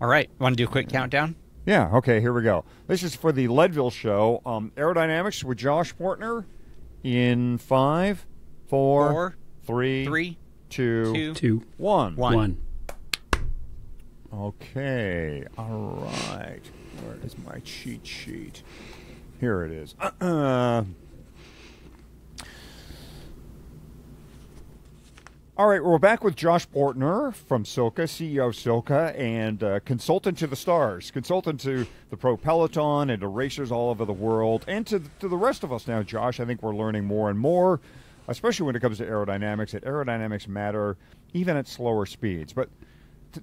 All right. Want to do a quick countdown? Yeah, okay, here we go. This is for the Leadville show. Aerodynamics with Josh Portner in 5, 4, 3, 2, 1. Okay, all right. Where is my cheat sheet? Here it is. All right, we're back with Josh Portner from SILCA, CEO of SILCA, and consultant to the stars, consultant to the pro peloton and to racers all over the world, and to the rest of us now, Josh. I think we're learning more and more, especially when it comes to aerodynamics, that aerodynamics matter even at slower speeds. But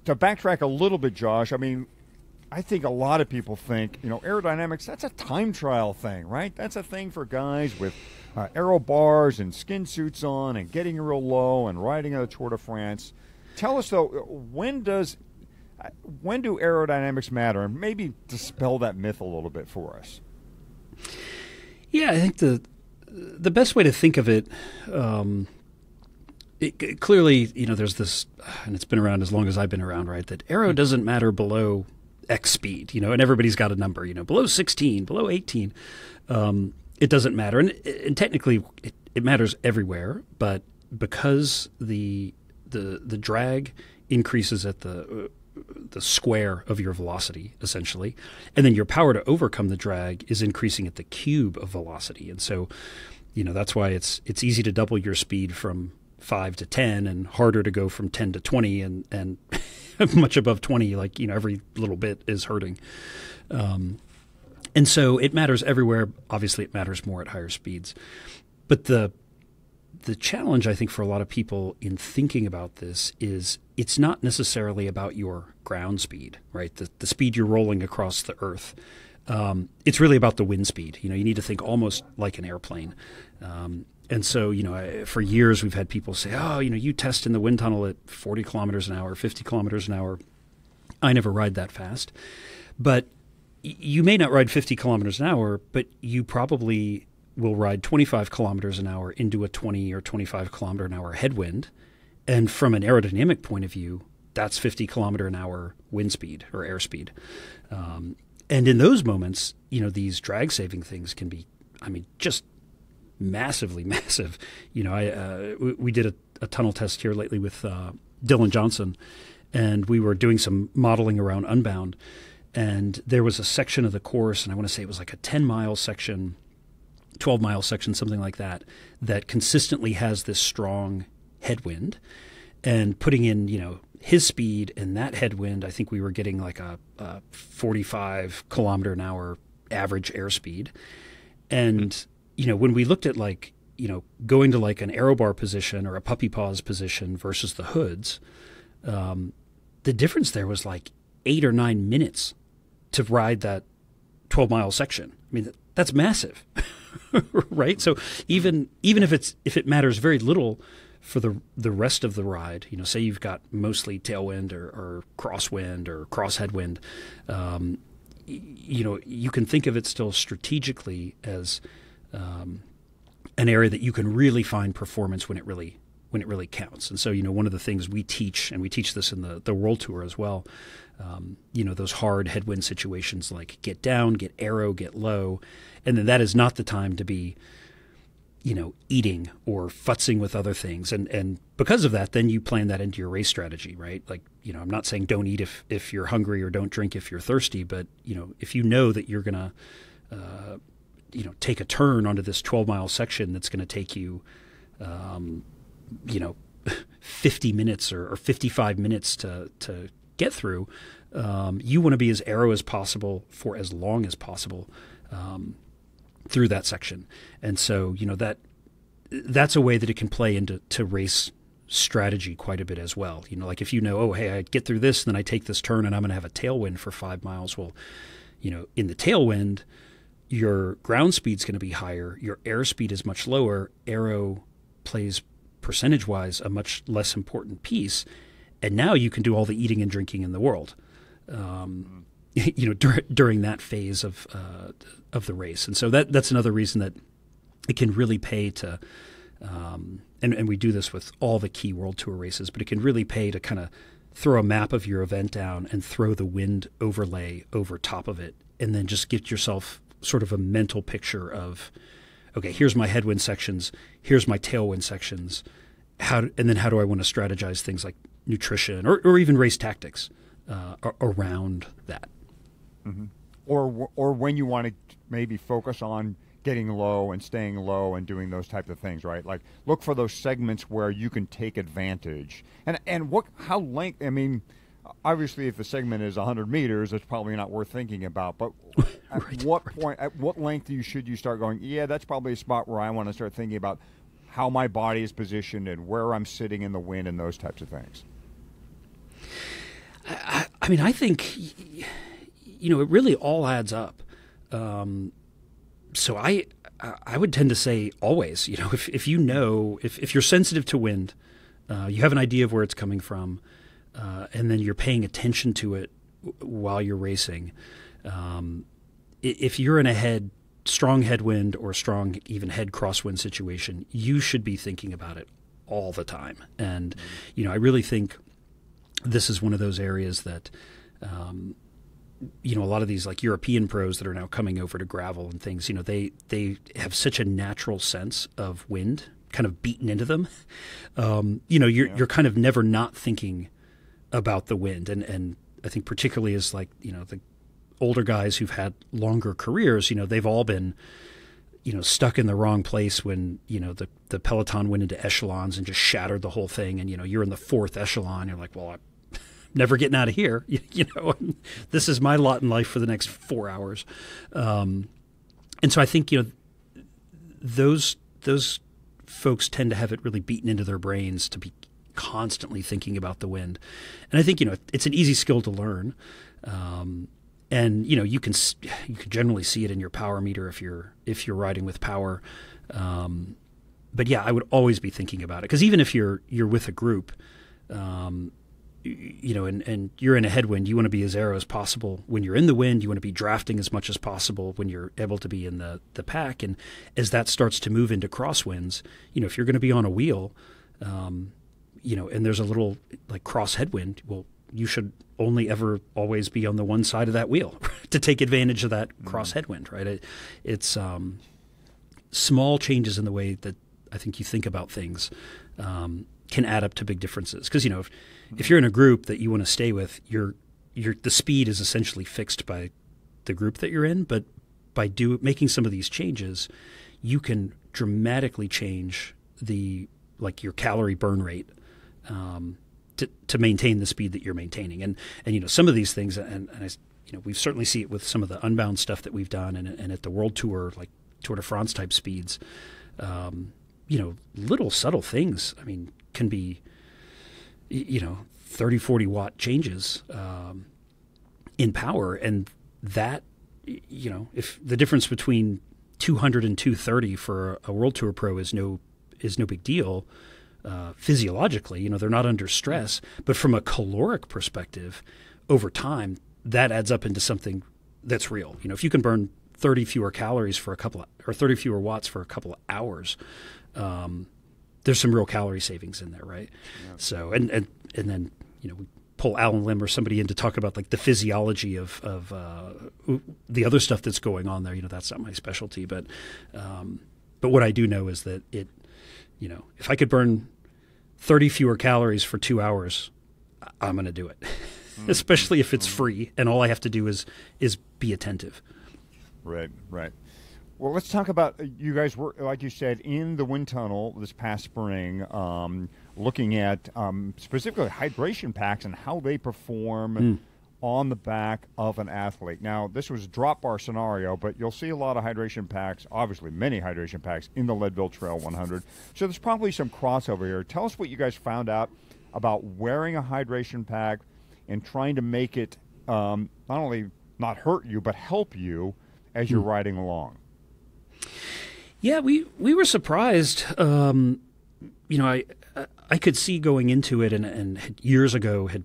to backtrack a little bit, Josh, I mean, I think a lot of people think, aerodynamics, that's a time trial thing, right? That's a thing for guys with aero bars and skin suits on and getting real low and riding on the Tour de France. Tell us, though, when do aerodynamics matter? And maybe dispel that myth a little bit for us. Yeah, I think the best way to think of it, clearly, there's this, and it's been around as long as I've been around, right, that aero doesn't matter below X speed, and everybody's got a number, below 16, below 18. It doesn't matter. And technically it matters everywhere, but because the drag increases at the square of your velocity, essentially, and then your power to overcome the drag is increasing at the cube of velocity. And so, that's why it's easy to double your speed from 5 to 10 and harder to go from 10 to 20 and much above 20, like, every little bit is hurting. And so it matters everywhere. Obviously, it matters more at higher speeds. But the challenge, I think, for a lot of people in thinking about this is it's not necessarily about your ground speed, right? The speed you're rolling across the earth. It's really about the wind speed. You need to think almost like an airplane. And so, for years we've had people say, you test in the wind tunnel at 40 kilometers an hour, 50 kilometers an hour. I never ride that fast. But you may not ride 50 kilometers an hour, but you probably will ride 25 kilometers an hour into a 20 or 25 kilometer an hour headwind. And from an aerodynamic point of view, that's 50 kilometer an hour wind speed or airspeed. And in those moments, these drag saving things can be, just massively massive. We did a tunnel test here lately with Dylan Johnson, and we were doing some modeling around Unbound. And there was a section of the course, and I want to say it was like a 10-mile section, 12-mile section, something like that, that consistently has this strong headwind. And putting in, his speed and that headwind, I think we were getting like a 45 kilometer an hour average airspeed. And, when we looked at going to like an aero bar position or a puppy paws position versus the hoods, the difference there was like 8 or 9 minutes to ride that 12-mile section. That's massive, right? So even if it matters very little for the rest of the ride, say you've got mostly tailwind or crosswind or crossheadwind, you can think of it still strategically as an area that you can really find performance when it really counts. And so, one of the things we teach, and we teach this in the World Tour as well, those hard headwind situations like get down, get aero, get low. And then that is not the time to be, eating or futzing with other things. And because of that, then you plan that into your race strategy, right? Like, I'm not saying don't eat if you're hungry or don't drink if you're thirsty, but, if you know that you're going to, take a turn onto this 12-mile section that's going to take you, 50 minutes or 55 minutes to get through, you want to be as aero as possible for as long as possible through that section. And so, that's a way that it can play into race strategy quite a bit as well. Like if hey, I get through this, then I take this turn and I'm going to have a tailwind for 5 miles. Well, in the tailwind, your ground speed's going to be higher. Your airspeed is much lower. Aero plays percentage-wise a much less important piece, and now you can do all the eating and drinking in the world, during that phase of the race. And so that's another reason that it can really pay to, and we do this with all the key World Tour races, but it can really pay to kind of throw a map of your event down and throw the wind overlay over top of it, and then just get yourself sort of a mental picture of, okay, here's my headwind sections, here's my tailwind sections, and then how do I want to strategize things like nutrition or even race tactics around that. Mm-hmm. Or when you want to maybe focus on getting low and staying low and doing those types of things, right? Like look for those segments where you can take advantage. And how length, I mean, obviously if the segment is 100 meters, it's probably not worth thinking about. But at what point, at what length should you start going, yeah, that's probably a spot where I want to start thinking about how my body is positioned and where I'm sitting in the wind and those types of things? I mean, I think, it really all adds up. So I would tend to say always, if you're sensitive to wind, you have an idea of where it's coming from, and then you're paying attention to it while you're racing. If you're in a strong headwind or strong even head crosswind situation, you should be thinking about it all the time. And, I really think this is one of those areas that, a lot of these like European pros that are now coming over to gravel and things, they have such a natural sense of wind kind of beaten into them. You're kind of never not thinking about the wind. And I think particularly as like, the older guys who've had longer careers, they've all been, stuck in the wrong place when, the peloton went into echelons and just shattered the whole thing. And, you're in the fourth echelon. You're like, well, I'm never getting out of here. This is my lot in life for the next 4 hours. And so I think, those folks tend to have it really beaten into their brains to be constantly thinking about the wind. And I think, it's an easy skill to learn. And you can generally see it in your power meter if you're riding with power. But yeah, I would always be thinking about it, because even if you're with a group, and you're in a headwind, you want to be as aero as possible. When you're in the wind, you want to be drafting as much as possible when you're able to be in the pack. And as that starts to move into crosswinds, if you're going to be on a wheel, and there's a little like cross headwind, well, you should only ever always be on the one side of that wheel to take advantage of that cross headwind, right? It's small changes in the way that I think you think about things can add up to big differences. Because, if you're in a group that you want to stay with, the speed is essentially fixed by the group that you're in. But by making some of these changes, you can dramatically change your calorie burn rate to maintain the speed that you're maintaining. And some of these things, and we certainly see it with some of the Unbound stuff that we've done, and at the World Tour, like Tour de France type speeds, little subtle things, can be, 30, 40 watt changes in power. And that, if the difference between 200 and 230 for a World Tour pro is no big deal, physiologically, they're not under stress, but from a caloric perspective, over time, that adds up into something that's real. If you can burn 30 fewer calories for 30 fewer watts for a couple of hours, there's some real calorie savings in there, right? Yeah. So, and then, we pull Alan Lim or somebody in to talk about like the physiology of the other stuff that's going on there. That's not my specialty, but what I do know is that if I could burn 30 fewer calories for 2 hours, I'm going to do it, especially if it's free and all I have to do is be attentive. Right. Well, let's talk about, you guys were, like you said, in the wind tunnel this past spring, looking at specifically hydration packs and how they perform on the back of an athlete. Now, this was a drop bar scenario, but you'll see a lot of hydration packs, obviously many hydration packs, in the Leadville Trail 100. So there's probably some crossover here. Tell us what you guys found out about wearing a hydration pack and trying to make it not only not hurt you, but help you as you're riding along. Yeah, we were surprised. I could see going into it, and years ago had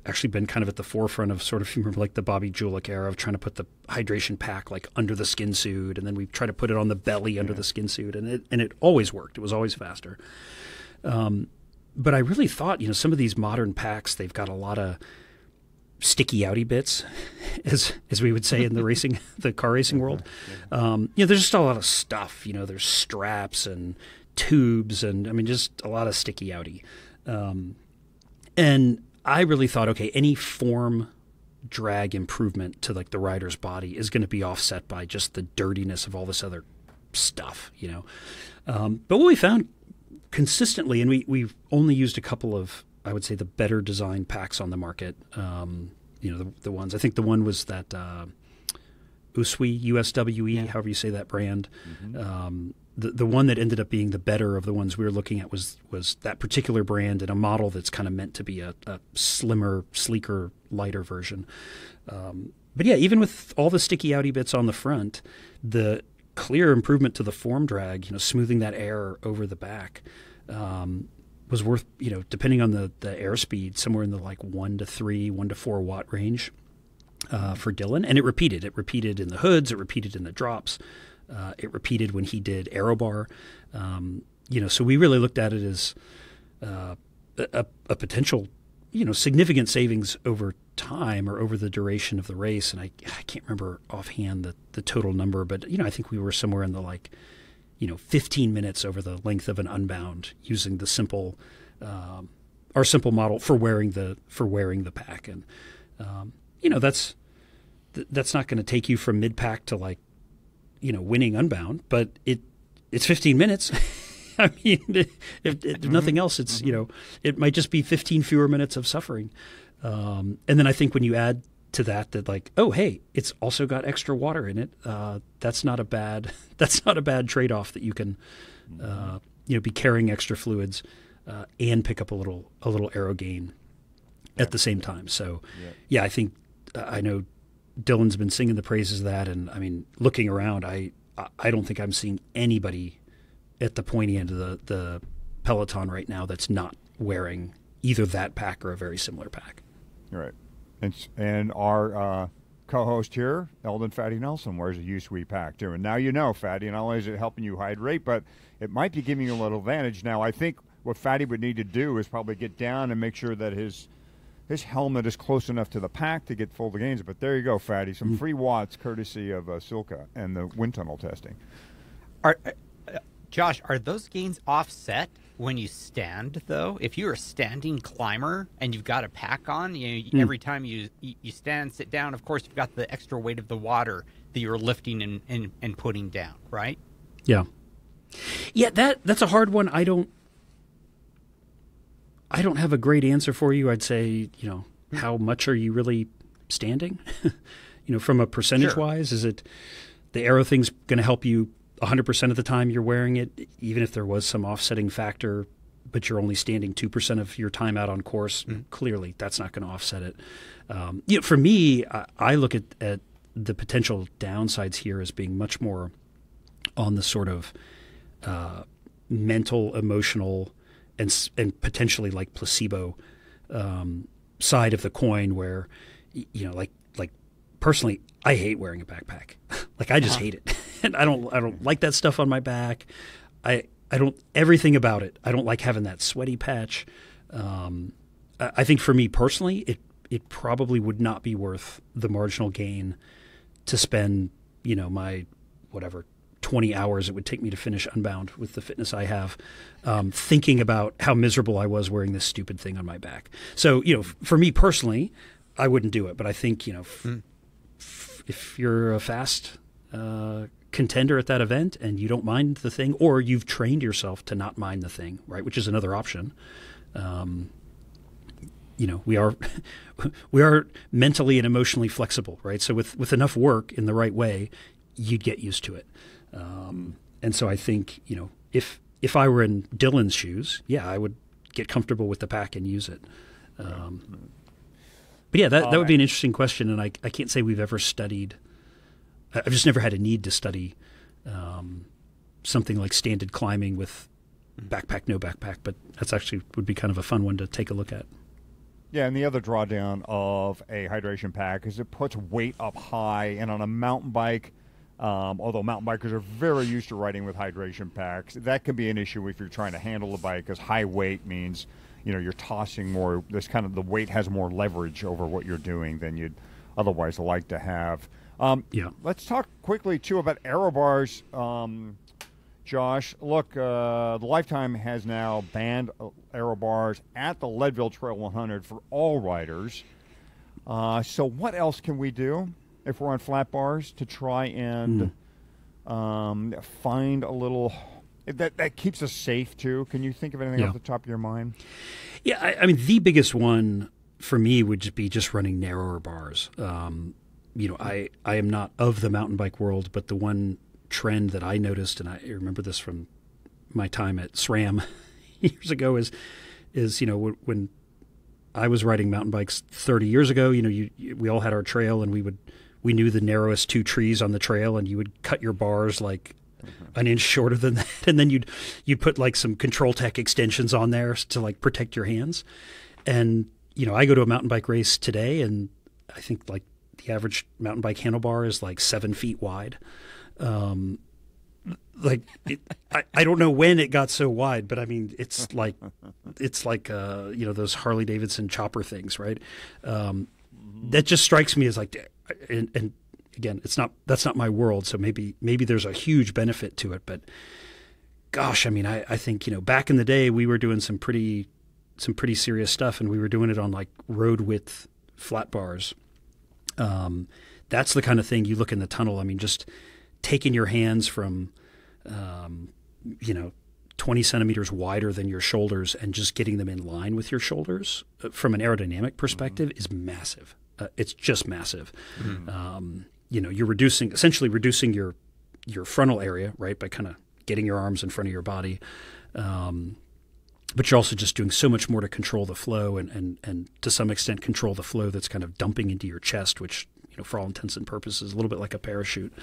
actually been kind of at the forefront of sort of, remember, like the Bobby Julich era of trying to put the hydration pack like under the skin suit, and then we tried to put it on the belly under the skin suit, and it always worked. It was always faster. But I really thought, some of these modern packs, they've got a lot of sticky outy bits, as we would say in the car racing world. There's just a lot of stuff. There's straps and tubes, and just a lot of sticky outy. And I really thought, okay, any form drag improvement to like the rider's body is going to be offset by just the dirtiness of all this other stuff, But what we found consistently, and we've only used a couple of, I would say, the better designed packs on the market. The ones, I think the one was that USWE, USWE, however you say that brand. Mm-hmm. The one that ended up being the better of the ones we were looking at was that particular brand and a model that's kind of meant to be a slimmer, sleeker, lighter version. But yeah, even with all the sticky outy bits on the front, the clear improvement to the form drag, smoothing that air over the back, was worth, depending on the airspeed, somewhere in the like 1 to 3, 1 to 4 watt range for Dylan. And it repeated. It repeated in the hoods. It repeated in the drops. It repeated when he did aero bar. So we really looked at it as a potential, significant savings over time or over the duration of the race. And I can't remember offhand the total number, but, I think we were somewhere in the 15 minutes over the length of an Unbound using the simple, our simple model for wearing the pack. And, that's not going to take you from mid pack to winning Unbound, but it's 15 minutes. I mean, if nothing else, it's, it might just be 15 fewer minutes of suffering. And then I think when you add to that oh, hey, it's also got extra water in it. That's not a bad trade-off that you can, be carrying extra fluids, and pick up a little aero gain at the same time. So yeah, I think, I know Dylan's been singing the praises of that. And looking around, I don't think I'm seeing anybody at the pointy end of the peloton right now that's not wearing either that pack or a very similar pack. Right. And our co-host here, Eldon Fatty Nelson, wears a USWE pack too. And now Fatty, not only is it helping you hydrate, but it might be giving you a little advantage. Now, I think what Fatty would need to do is probably get down and make sure that his helmet is close enough to the pack to get full gains. But there you go, Fatty. Some free watts courtesy of SILCA and the wind tunnel testing. Josh, are those gains offset when you stand, though? If you're a standing climber and you've got a pack on, every time you stand, sit down, of course, you've got the extra weight of the water that you're lifting and putting down, right? Yeah. Yeah, that's a hard one. I don't have a great answer for you. I'd say, how much are you really standing? From a percentage-wise, is it the aero thing's going to help you 100% of the time you're wearing it, even if there was some offsetting factor, but you're only standing 2% of your time out on course? Clearly, that's not going to offset it. For me, I look at the potential downsides here as being much more on the sort of mental, emotional, and potentially like placebo side of the coin, where personally, I hate wearing a backpack. I just hate it. And I don't like that stuff on my back. I don't, everything about it. I don't like having that sweaty patch. I think for me personally, it probably would not be worth the marginal gain to spend, my 20 hours it would take me to finish Unbound with the fitness I have, thinking about how miserable I was wearing this stupid thing on my back. So, for me personally, I wouldn't do it. But I think, if you're a fast contender at that event and you don't mind the thing, or you've trained yourself to not mind the thing, right, which is another option. We are mentally and emotionally flexible, right? So with enough work in the right way, you'd get used to it. And so I think, if I were in Dylan's shoes, I would get comfortable with the pack and use it. But yeah, that would be an interesting question, and I can't say we've ever studied. I've just never had a need to study something like standard climbing with backpack, no backpack, but that's actually would be kind of a fun one to take a look at. Yeah, and the other drawdown of a hydration pack is it puts weight up high, and on a mountain bike, Although mountain bikers are very used to riding with hydration packs, that can be an issue if you're trying to handle the bike, because high weight means, you're tossing more. This kind of the weight has more leverage over what you're doing than you'd otherwise like to have. Let's talk quickly too about aero bars. Josh, look, the Lifetime has now banned aero bars at the Leadville Trail 100 for all riders. So what else can we do if we're on flat bars to try and find a little that keeps us safe too? Can you think of anything off the top of your mind? Yeah, I mean, the biggest one for me would just be running narrower bars. I am not of the mountain bike world, but the one trend that I noticed, and I remember this from my time at SRAM years ago, is when I was riding mountain bikes 30 years ago, we all had our trail, and we knew the narrowest two trees on the trail, and you would cut your bars like an inch shorter than that, and then you'd put like some Control Tech extensions on there to like protect your hands. And I go to a mountain bike race today, and I think like the average mountain bike handlebar is like 7 feet wide. I don't know when it got so wide, but I mean, it's like those Harley Davidson chopper things, right? That just strikes me as like, and again, that's not my world. So maybe there's a huge benefit to it, but gosh, I mean, I think, back in the day we were doing some pretty serious stuff, and we were doing it on like road width flat bars. That's the kind of thing you look in the tunnel. I mean, just taking your hands from, 20 centimeters wider than your shoulders and just getting them in line with your shoulders from an aerodynamic perspective is massive. It's just massive. You're essentially reducing your frontal area, right, by kind of getting your arms in front of your body. But you're also just doing so much more to control the flow and to some extent control the flow that's kind of dumping into your chest, which, for all intents and purposes, is a little bit like a parachute.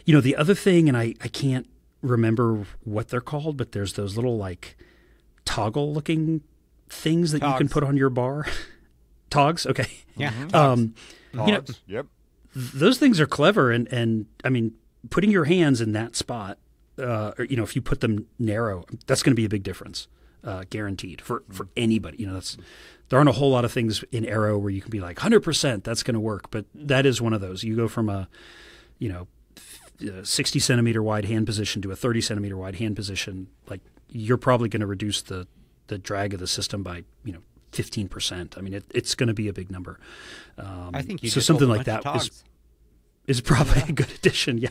The other thing, and I can't remember what they're called, but there's those little like toggle looking things that you can put on your bar. Togs? Okay. Yeah. Togs. Yep. Those things are clever. And I mean, putting your hands in that spot, if you put them narrow, that's going to be a big difference, guaranteed for anybody. There aren't a whole lot of things in aero where you can be like 100% that's going to work, but that is one of those. You go from a 60 centimeter wide hand position to a 30 centimeter wide hand position, like you're probably going to reduce the drag of the system by 15%. I mean, it's going to be a big number. I think so something like that is probably a good addition. Yeah.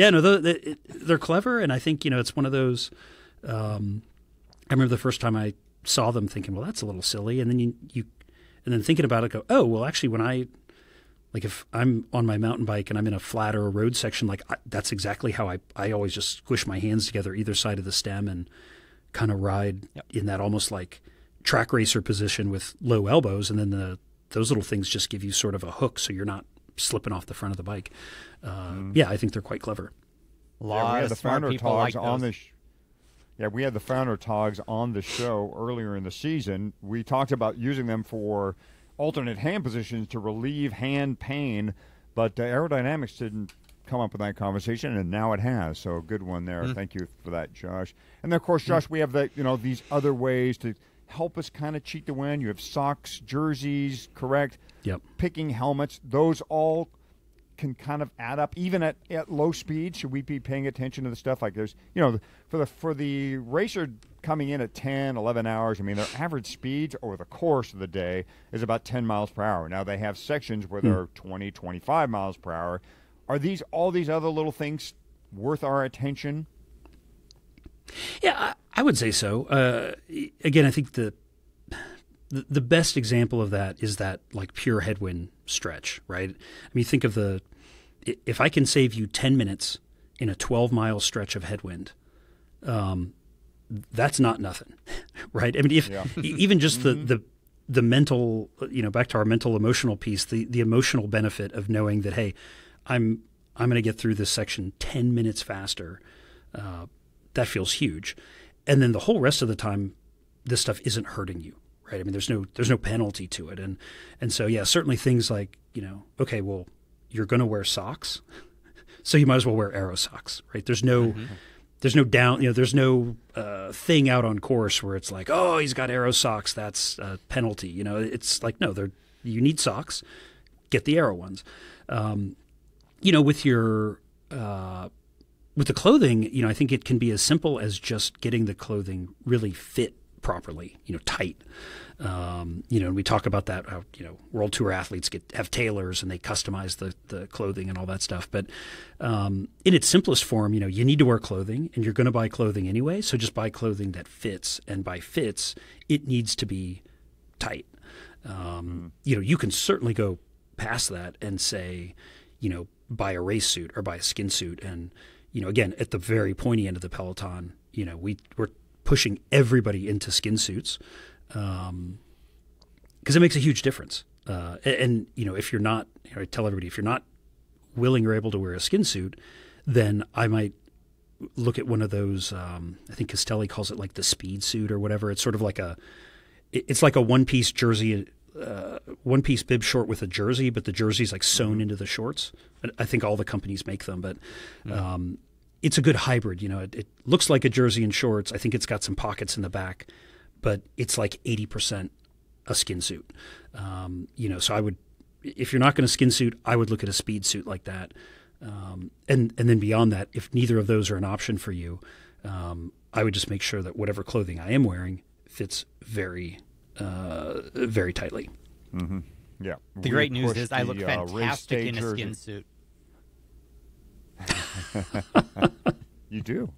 No, they're clever, and I think it's one of those. I remember the first time I saw them, thinking, well, that's a little silly, and then you and then thinking about it, go, oh, well, actually, when if I'm on my mountain bike and I'm in a flat or a road section, that's exactly how I always just squish my hands together either side of the stem and kind of ride in that almost like track racer position with low elbows, and then those little things just give you sort of a hook so you're not slipping off the front of the bike. I think they're quite clever. We had the founder togs on the we had the founder togs on the show earlier in the season. We talked about using them for alternate hand positions to relieve hand pain, but aerodynamics didn't come up with that conversation, and now it has. So a good one there. Thank you for that, Josh. And then, of course, Josh, we have these other ways to help us kind of cheat the win. You have socks, jerseys, correct? Yep. Picking helmets. Those all can kind of add up, even at low speed. Should we be paying attention to the stuff like there's, for the racer coming in at 10, 11 hours, I mean, their average speeds over the course of the day is about 10 miles per hour. Now they have sections where they're 20, 25 miles per hour. Are all these other little things worth our attention? Yeah, I would say so. Again, I think the best example of that is that like pure headwind stretch, right? I mean, think of if I can save you 10 minutes in a 12-mile stretch of headwind, that's not nothing, right? I mean, even just the mental, back to our mental emotional piece, the emotional benefit of knowing that, hey, I'm going to get through this section 10 minutes faster. That feels huge. And then the whole rest of the time, this stuff isn't hurting you, right? I mean, there's no penalty to it. And so, yeah, certainly things like, okay, well, you're going to wear socks. So you might as well wear aero socks, right? There's no down, there's no thing out on course where it's like, oh, he's got aero socks, that's a penalty. It's like, no, you need socks, get the aero ones. With your with the clothing, I think it can be as simple as just getting the clothing really fit properly, tight. And we talk about that, how, World Tour athletes have tailors and they customize the clothing and all that stuff. But in its simplest form, you need to wear clothing and you're going to buy clothing anyway. So just buy clothing that fits. And by fits, it needs to be tight. You can certainly go past that and say, buy a race suit or buy a skin suit. And, again, at the very pointy end of the peloton, we're pushing everybody into skin suits. Because it makes a huge difference. And if you're not, I tell everybody, if you're not willing or able to wear a skin suit, then I might look at one of those, I think Castelli calls it like the speed suit or whatever. It's sort of like it's like a one-piece jersey, one-piece bib short with a jersey, but the jersey's like sewn into the shorts. I think all the companies make them, but it's a good hybrid. It looks like a jersey and shorts. I think it's got some pockets in the back, but it's like 80% a skin suit. So I would, if you're not going to skin suit, I would look at a speed suit like that. And then beyond that, if neither of those are an option for you, I would just make sure that whatever clothing I am wearing fits very, very tightly. Mm-hmm. Yeah. The great news is I look fantastic in a skin suit. You do.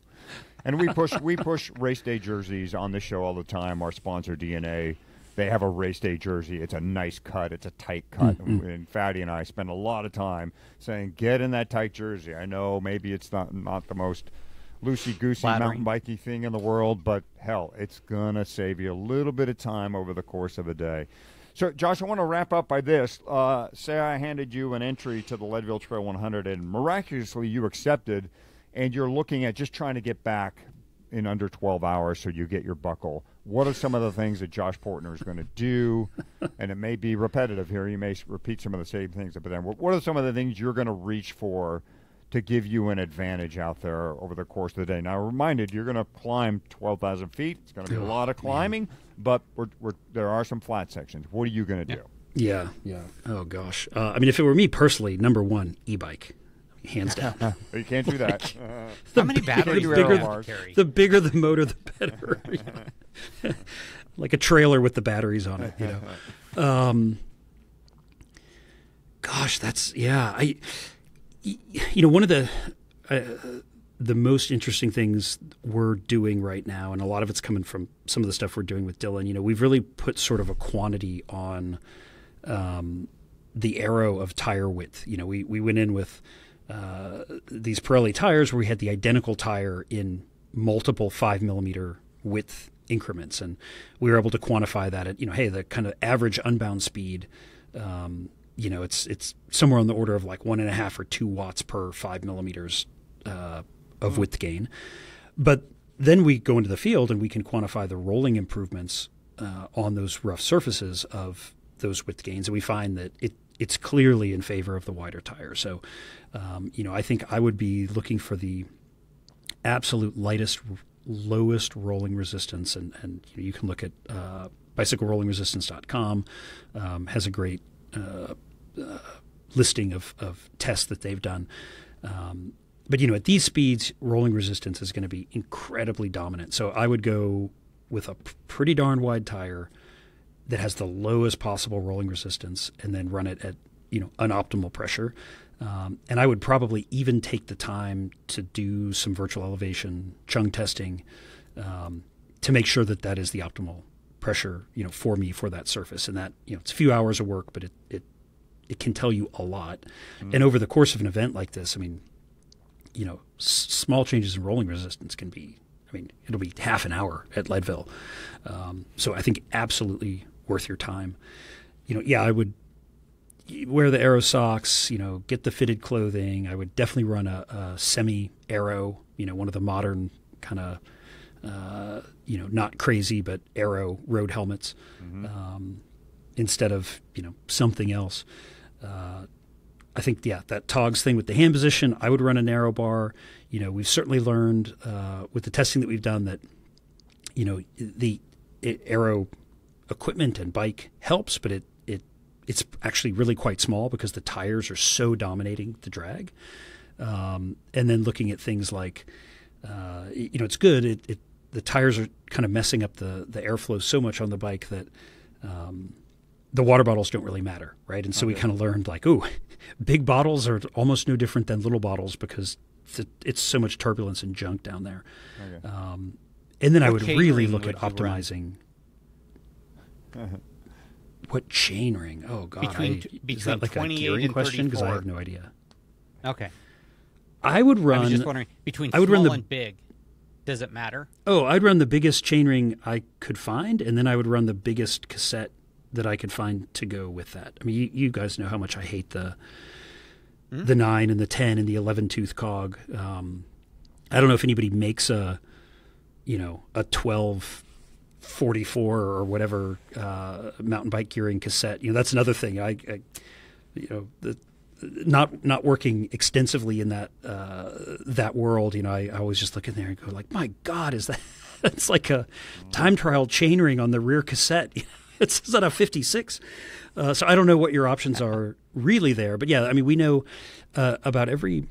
And we push race day jerseys on the show all the time. Our sponsor, DNA, they have a race day jersey. It's a nice cut. It's a tight cut. Mm-hmm. And Fatty and I spend a lot of time saying, get in that tight jersey. I know maybe it's not the most loosey-goosey mountain bikey thing in the world, but hell, it's going to save you a little bit of time over the course of a day. So, Josh, I want to wrap up by this. Say I handed you an entry to the Leadville Trail 100, and miraculously you accepted, and you're looking at just trying to get back in under 12 hours so you get your buckle. What are some of the things that Josh Portner is going to do? And it may be repetitive here. You may repeat some of the same things, but then what are some of the things you're going to reach for to give you an advantage out there over the course of the day? Now, reminded, you're going to climb 12,000 feet. It's going to be a lot of climbing, but there are some flat sections. What are you going to do? Yeah. Oh, gosh. If it were me personally, number one, e-bike. Hands down. You can't do that. How many batteries do you carry? The bigger the motor, the better. Like a trailer with the batteries on it. Gosh, that's one of the most interesting things we're doing right now, and a lot of it's coming from some of the stuff we're doing with Dylan. We've really put sort of a quantity on the aero of tire width. We went in with these Pirelli tires where we had the identical tire in multiple 5 millimeter width increments, and we were able to quantify that at the kind of average unbound speed. It's somewhere on the order of like 1.5 or 2 watts per 5 millimeters of width gain. But then we go into the field and we can quantify the rolling improvements on those rough surfaces of those width gains, and we find that it's clearly in favor of the wider tire. So, I think I would be looking for the absolute lowest rolling resistance, and you can look at bicyclerollingresistance.com, has a great listing of tests that they've done. But at these speeds, rolling resistance is going to be incredibly dominant. So I would go with a pretty darn wide tire that has the lowest possible rolling resistance, and then run it at unoptimal pressure. And I would probably even take the time to do some virtual elevation chung testing to make sure that is the optimal pressure for me for that surface. And that it's a few hours of work, but it can tell you a lot. Mm-hmm. And over the course of an event like this, small changes in rolling resistance can be, it'll be half an hour at Leadville. So I think absolutely worth your time. I would wear the aero socks, get the fitted clothing. I would definitely run a semi-aero, one of the modern kind of, not crazy, but aero road helmets, instead of, something else. I think, yeah, that togs thing with the hand position, I would run a narrow bar. We've certainly learned with the testing that we've done that, the aero equipment and bike helps, but it's actually really quite small because the tires are so dominating the drag. And then looking at things like, it's good. The tires are kind of messing up the airflow so much on the bike that the water bottles don't really matter, right? And so we kind of learned like, big bottles are almost no different than little bottles because it's so much turbulence and junk down there. Okay. And then I would really look at optimizing. What chain ring? Oh God! Between is that like a 28 gearing and question? Because I 34. have no idea. Okay. I would run. I was just wondering, between I would small run and big, does it matter? Oh, I'd run the biggest chain ring I could find, and then I would run the biggest cassette that I could find to go with that. I mean, you guys know how much I hate the 9 and the 10 and the 11 tooth cog. I don't know if anybody makes a 1244 or whatever mountain bike gearing cassette. That's another thing. Not working extensively in that world. I always just look in there and go like, my God, is that? It's like a time trial chain ring on the rear cassette. It's at a 56. So I don't know what your options are really there, but yeah, I mean, we know about every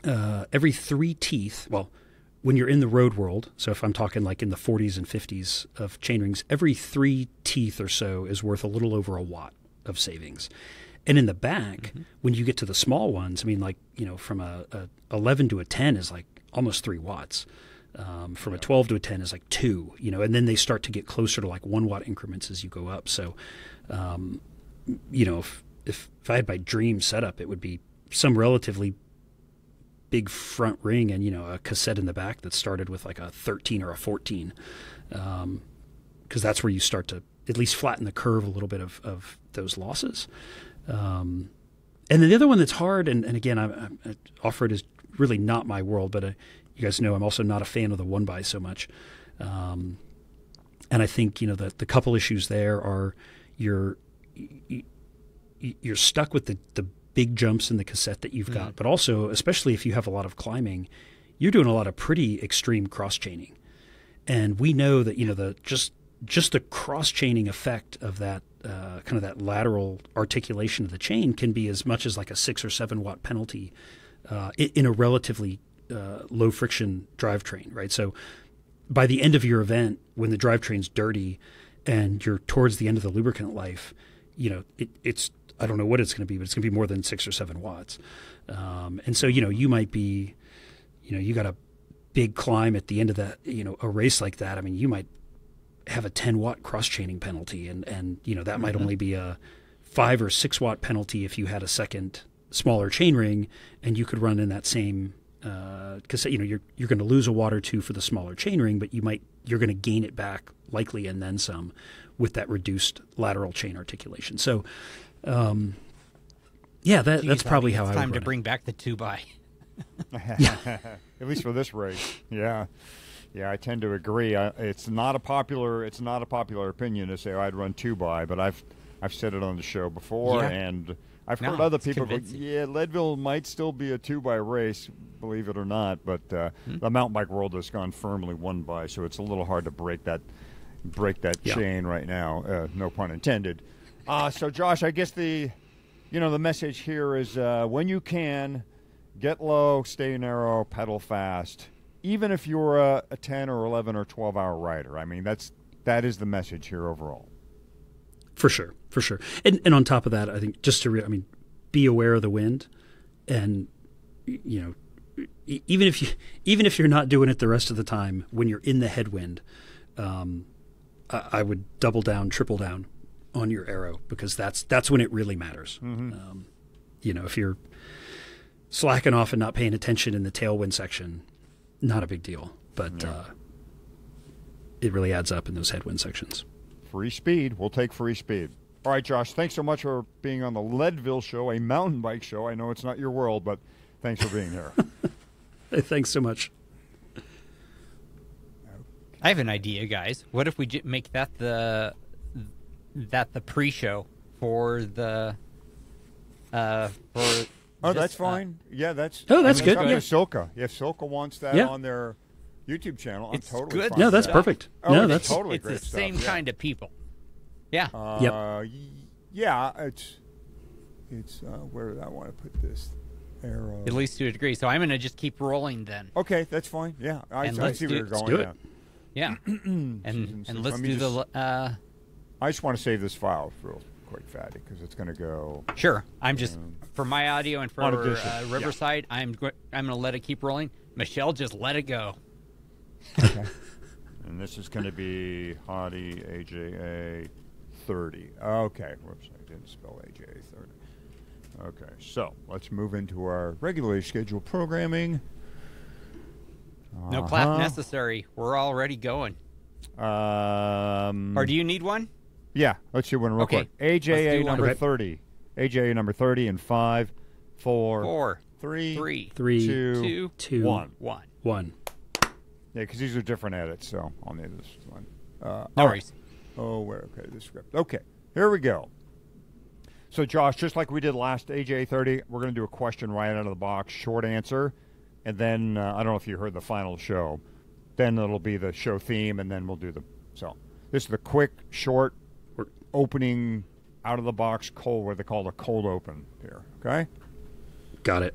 3 teeth. Well, when you're in the road world, so if I'm talking like in the 40s and 50s of chain rings, every 3 teeth or so is worth a little over a watt of savings. And in the back, when you get to the small ones, I mean, like, from a 11 to a 10 is like almost 3 watts. From a 12 to a 10 is like 2, and then they start to get closer to like 1 watt increments as you go up. So, if I had my dream setup, it would be some relatively big front ring and, a cassette in the back that started with like a 13 or a 14. Because that's where you start to at least flatten the curve a little bit of those losses. And then the other one that's hard, and again, I off-road is really not my world, but you guys know I'm also not a fan of the 1x so much. And I think, the couple issues there are you're stuck with the big jumps in the cassette that you've got, but also, especially if you have a lot of climbing, you're doing a lot of pretty extreme cross-chaining. And we know that, just the cross-chaining effect of that kind of that lateral articulation of the chain can be as much as like a 6 or 7 watt penalty in a relatively low friction drivetrain, right? So by the end of your event, when the drivetrain's dirty and you're towards the end of the lubricant life, it's I don't know what it's going to be, but it's going to be more than 6 or 7 watts. And so, you might be, you got a big climb at the end of that, a race like that. I mean, you might have a 10 watt cross chaining penalty and that might only be a 5 or 6 watt penalty if you had a second smaller chain ring, and you could run in that same cassette. You're going to lose a watt or 2 for the smaller chain ring, but you're going to gain it back likely and then some with that reduced lateral chain articulation. So, that's probably how I would Time to run bring back the 2x. At least for this race. Yeah, I tend to agree. It's not a popular opinion to say I'd run 2x, but I've said it on the show before, and I've heard other people go, Leadville might still be a 2x race, believe it or not, but the mountain bike world has gone firmly 1x, so it's a little hard to break that chain right now. No pun intended. So Josh, I guess the message here is when you can, get low, stay narrow, pedal fast. Even if you're a 10 or 11 or 12 hour rider, I mean that is the message here overall. For sure. And on top of that, I think just to be aware of the wind, and even if you're not doing it the rest of the time, when you're in the headwind, I would double down, triple down on your aero, because that's when it really matters. If you're slacking off and not paying attention in the tailwind section, not a big deal, but it really adds up in those headwind sections. Free speed. We'll take free speed. All right, Josh, thanks so much for being on the Leadville show, a mountain bike show. I know it's not your world, but thanks for being here. Hey, thanks so much. I have an idea, guys. What if we make that the pre-show for the For Oh, just, that's fine. Yeah, that's. Oh, that's good, Up yeah. to SILCA. If SILCA wants that Yeah. on their YouTube channel, I'm It's totally good fine. No, with that's that. perfect. Oh, No, it's that's totally it's great the stuff, same yeah. kind of people. Yeah. Yeah, it's where did I want to put this? Arrow. At least to a degree. So I'm going to just keep rolling then. Okay, that's fine. Yeah, I And see let's where do- you're let's going. do it. Yeah. and let's Let me do just- the. I just want to save this file real quick, Fatty, because it's going to go. Sure. I'm just for my audio and for On addition, yeah. Riverside. I'm going to let it keep rolling. Michelle, just let it go. Okay. And this is going to be Hottie AJA 30. Okay. Whoops, I didn't spell AJA 30. Okay, so let's move into our regularly scheduled programming. No clap necessary. We're already going. Or do you need one? Yeah, let's do one real Okay. quick. AJA Let's do number number- 30. AJA number 30 in 5, 4, 4, 3, 3, 2, 2, 1. 1. Yeah, because these are different edits, so I'll need this one. No all right. worries. Oh, where? Okay, the script. Okay, here we go. So, Josh, just like we did last AJ 30, we're going to do a question right out of the box, short answer, and then I don't know if you heard the final show. Then it'll be the show theme, and then we'll do the. So, this is the quick, short, opening out of the box cold, what they call a cold open here. Okay. Got it.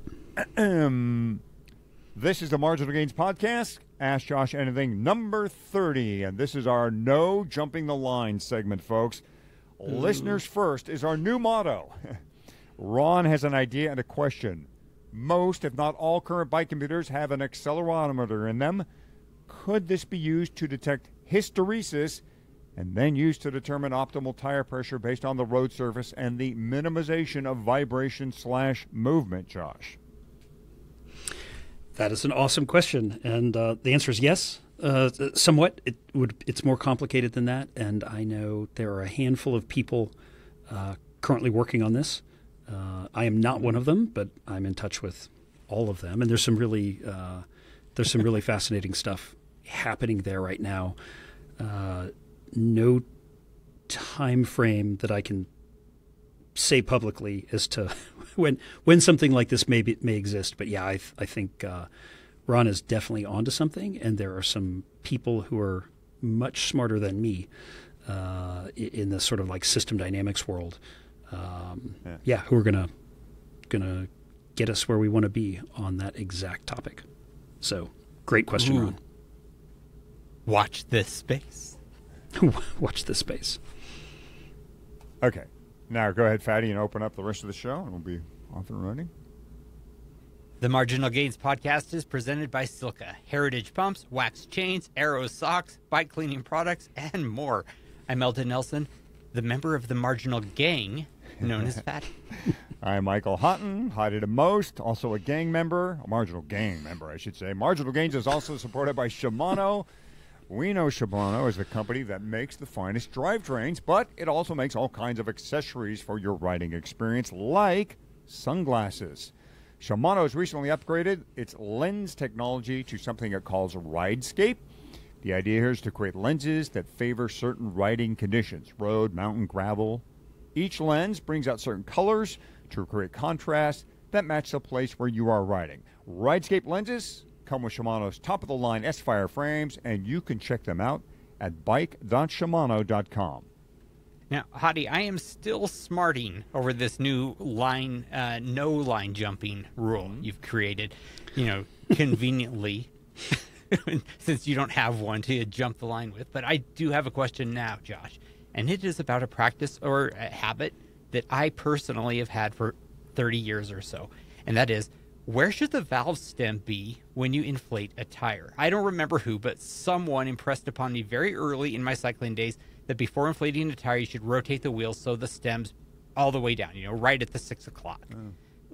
This is the Marginal Gains podcast. Ask Josh Anything number 30, and this is our no jumping the line segment, folks. Listeners first is our new motto. Ron has an idea and a question. Most, if not all, current bike computers have an accelerometer in them. Could this be used to detect hysteresis and then used to determine optimal tire pressure based on the road surface and the minimization of vibration/movement, Josh? That is an awesome question, and the answer is yes. Somewhat, it's more complicated than that, and I know there are a handful of people currently working on this. I am not one of them, but I'm in touch with all of them, and there's some really fascinating stuff happening there right now. No time frame that I can say publicly as to when something like this may exist, but yeah, I think Ron is definitely onto something, and there are some people who are much smarter than me in the sort of like system dynamics world. Who are gonna get us where we want to be on that exact topic. So, great question, Ron. Watch this space. Watch this space. Okay. Now go ahead, Fatty, and open up the rest of the show, and we'll be off and running. The Marginal Gains podcast is presented by SILCA, Heritage Pumps, Wax Chains, Aero Socks, Bike Cleaning Products, and more. I'm Eldon Nelson, the member of the Marginal Gang, known as Fatty. I'm Michael Hutton, Hottie to Most, also a gang member, a Marginal Gang member, I should say. Marginal Gains is also supported by Shimano. We know Shimano is the company that makes the finest drivetrains, but it also makes all kinds of accessories for your riding experience, like sunglasses. Shimano has recently upgraded its lens technology to something it calls Ridescape. The idea here is to create lenses that favor certain riding conditions, road, mountain, gravel. Each lens brings out certain colors to create contrast that match the place where you are riding. Ridescape lenses come with Shimano's top-of-the-line S-Fire frames, and you can check them out at bike.shimano.com. Now, Hottie, I am still smarting over this new line, no line jumping rule you've created, conveniently, since you don't have one to jump the line with. But I do have a question now, Josh, and it is about a practice or a habit that I personally have had for 30 years or so, and that is, where should the valve stem be when you inflate a tire? I don't remember who, but someone impressed upon me very early in my cycling days that before inflating a tire, you should rotate the wheels so the stem's all the way down, right at the 6 o'clock.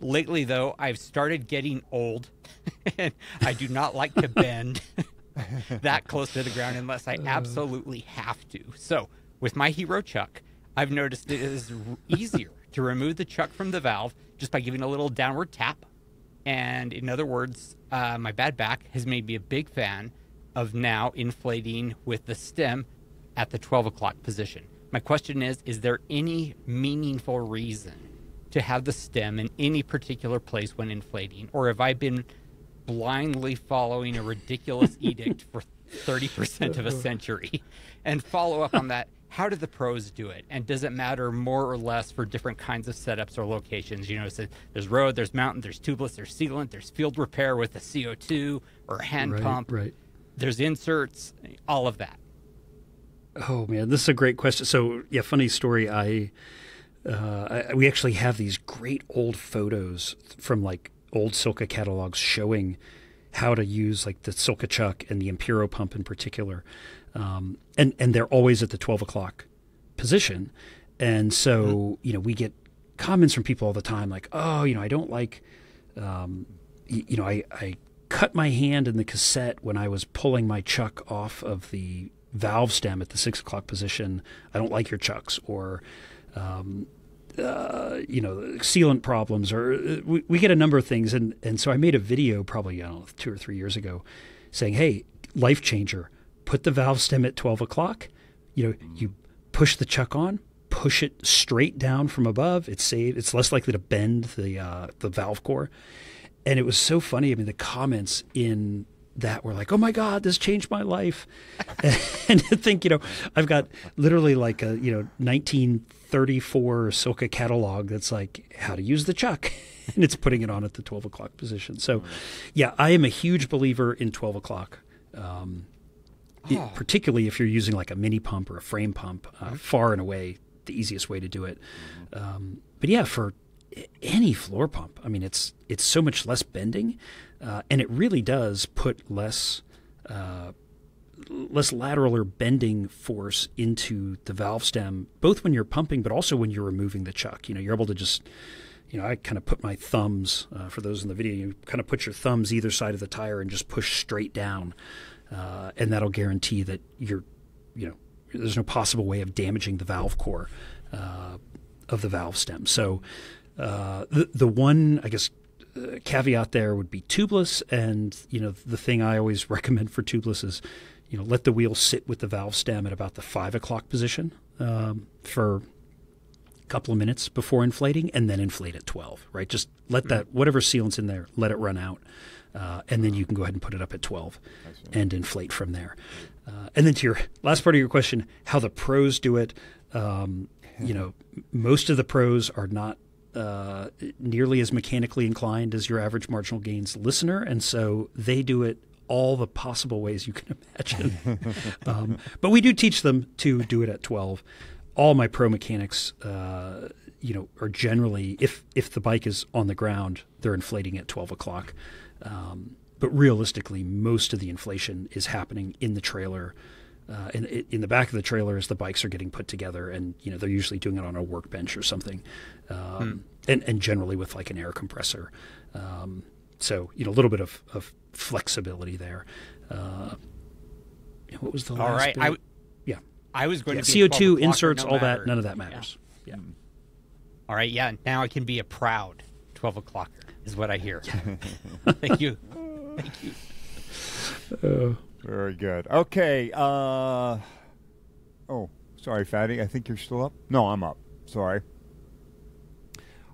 Lately, though, I've started getting old, and I do not like to bend that close to the ground unless I absolutely have to. So, with my Hero chuck, I've noticed it is easier to remove the chuck from the valve just by giving a little downward tap. And in other words, my bad back has made me a big fan of now inflating with the stem at the 12 o'clock position. My question is there any meaningful reason to have the stem in any particular place when inflating, or have I been blindly following a ridiculous edict for 30% of a century? And follow up on that, how do the pros do it? And does it matter more or less for different kinds of setups or locations? You know, so there's road, there's mountain, there's tubeless, there's sealant, there's field repair with a CO2 or a hand pump. Right. There's inserts, all of that. Oh man, this is a great question. So yeah, funny story. We actually have these great old photos from like old SILCA catalogs showing how to use like the SILCA chuck and the Impero pump in particular. And they're always at the 12 o'clock position. And so, you know, we get comments from people all the time like, oh, you know, I don't like, I cut my hand in the cassette when I was pulling my chuck off of the valve stem at the 6 o'clock position. I don't like your chucks, or, sealant problems, or we get a number of things. And so I made a video probably, 2 or 3 years ago saying, hey, life changer, put the valve stem at 12 o'clock. You know, you push the chuck on, push it straight down from above. It's safe. It's less likely to bend the valve core. And it was so funny. I mean, the comments in that were like, oh my God, this changed my life. And to think, you know, I've got literally like a, 1934 SILCA catalog that's like how to use the chuck. And it's putting it on at the 12 o'clock position. So yeah, I am a huge believer in 12 o'clock. Particularly if you're using like a mini pump or a frame pump, far and away the easiest way to do it. But yeah, for any floor pump, I mean, it's so much less bending, and it really does put less lateral or bending force into the valve stem, both when you're pumping, but also when you're removing the chuck. You know, you're able to just, I kind of put my thumbs, for those in the video, you kind of put your thumbs either side of the tire and just push straight down. And that'll guarantee that there's no possible way of damaging the valve core of the valve stem. So the one, I guess, caveat there would be tubeless. And, the thing I always recommend for tubeless is, let the wheel sit with the valve stem at about the 5 o'clock position for a couple of minutes before inflating, and then inflate at 12, right? Just let that, whatever sealant's in there, let it run out. And then you can go ahead and put it up at 12 and inflate from there. And then to your last part of your question, how the pros do it, most of the pros are not nearly as mechanically inclined as your average marginal gains listener. And so they do it all the possible ways you can imagine. But we do teach them to do it at 12. All my pro mechanics, are generally, if the bike is on the ground, they're inflating at 12 o'clock. But realistically, most of the inflation is happening in the trailer, in the back of the trailer as the bikes are getting put together, and they're usually doing it on a workbench or something, and generally with like an air compressor. So a little bit of flexibility there. What was the last? All right, bit? I was going to be CO2 inserts, all that. None of that matters. Yeah. All right. Yeah. Now I can be a proud 12 o'clocker. Is what I hear. Thank you. Very good. Okay. Oh, sorry, Fatty. I think you're still up. No, I'm up. Sorry.